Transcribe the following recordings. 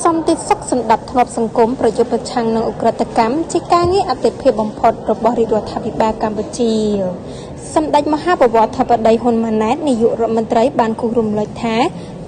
សំតិសុខសម្ដាប់ធ្នាប់សង្គមប្រយុទ្ធប្រឆាំងនឹងឧក្រិដ្ឋកម្មជាការងារអតិភិបបំផុតរបស់រាជរដ្ឋាភិបាលកម្ពុជាសម្ដេចមហាបវរធិបតីហ៊ុនម៉ាណែតនាយករដ្ឋមន្ត្រីបានគូរំលឹកថា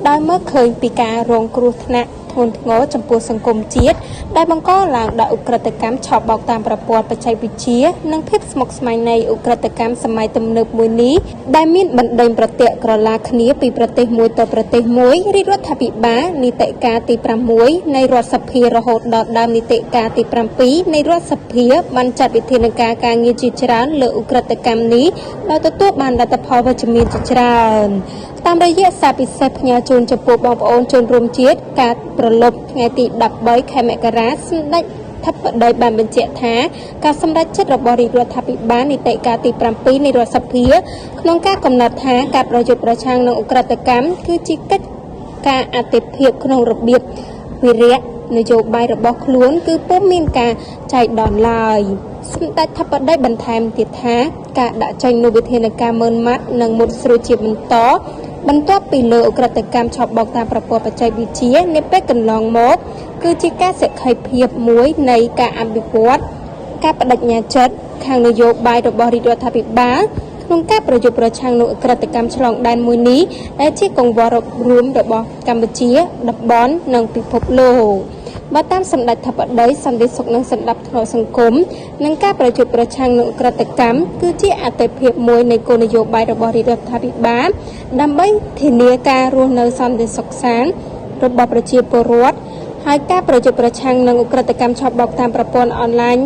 ដោយមើលឃើញពីការរងគ្រោះថ្នាក់ធ្ងន់ធ្ងរចំពោះសង្គមជាតិដែលបង្កឡើងដោយឧក្រិដ្ឋកម្មឆបោកតាមប្រព័ន្ធបច្ចេកវិទ្យានិងភាពស្មុគស្មាញនៃឧក្រិដ្ឋកម្មសម័យទំនើបមួយនេះដែលមានបណ្ដេញប្រតិក្រឡាគ្នាពីប្រទេសមួយទៅប្រទេសមួយរាជរដ្ឋាភិបាលនីតិកាលទី6នៃរដ្ឋសភារហូតដល់ដើមនីតិកាលទី7នៃរដ្ឋសភាបានចាត់វិធានការងារជាច្រើនលើឧក្រិដ្ឋកម្មនេះដោយទទួលបានលទ្ធផលវិជ្ជមានជាច្រើនតាមរយៈសារពិសេសផ្ញើជូនចំពោះបងប្អូនជនរួមជាតិការប្រឡប់ថ្ងៃទី13ខែមករាសម្ដេចធិបតីបានបញ្ជាក់ថាការសម្រេចចិត្តរបស់រាជរដ្ឋាភិបាលនីតិកាលទី7នៃរដ្ឋសភាក្នុងការកំណត់ថាការប្រយុទ្ធប្រឆាំងនឹងឧក្រិដ្ឋកម្មគឺជាកិច្ចការអតិភិបក្នុងរបៀបវិរៈនយោបាយរបស់ខ្លួនគឺពុំមានការចែកដនឡើយសម្ដេចធិបតីបន្ថែមទៀតថាការដាក់ចេញនូវវិធានការម៉ឺនម៉ាត់និងមុតស្រួចជាបន្តបន្ទាប់ពីលើឧក្រិដ្ឋកម្មឆបោកតាមប្រព័ន្ធបច្ចេកវិទ្យានៅពេលកន្លងមកគឺជាការសក្ខីភាពមួយនៃការអភិវឌ្ឍការបដិញ្ញាចិត្តខាងនយោបាយរបស់រាជរដ្ឋាភិបាលក្នុងការប្រយុទ្ធប្រឆាំងនឹងឧក្រិដ្ឋកម្មឆ្លងដែនមួយនេះដែលជាកង្វល់រួមរបស់កម្ពុជាតំបន់និងពិភពលោកបើតាមសម្ដេចធិបតីសន្តិសុខនិងសណ្ដាប់ធ្នាប់សង្គមនិងការប្រយុទ្ធប្រឆាំងនឹងឧក្រិដ្ឋកម្មគឺជាអតិភិបមួយនៃគោលនយោបាយរបស់រាជរដ្ឋាភិបាលដើម្បីធានាការរស់នៅសន្តិសុខសាន្តរបស់ប្រជាពលរដ្ឋហើយការប្រយុទ្ធប្រឆាំងនឹងឧក្រិដ្ឋកម្មឆបោកតាមប្រព័ន្ធអនឡាញ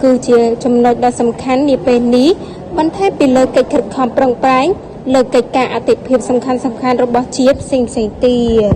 គឺជាចំណុចដ៏សំខាន់នាពេលនេះបន្ថែមពីលើកិច្ចខិតខំប្រឹងប្រែងលើកិច្ចការអតិភិបសំខាន់ៗរបស់ជាតិផ្សេងៗទៀត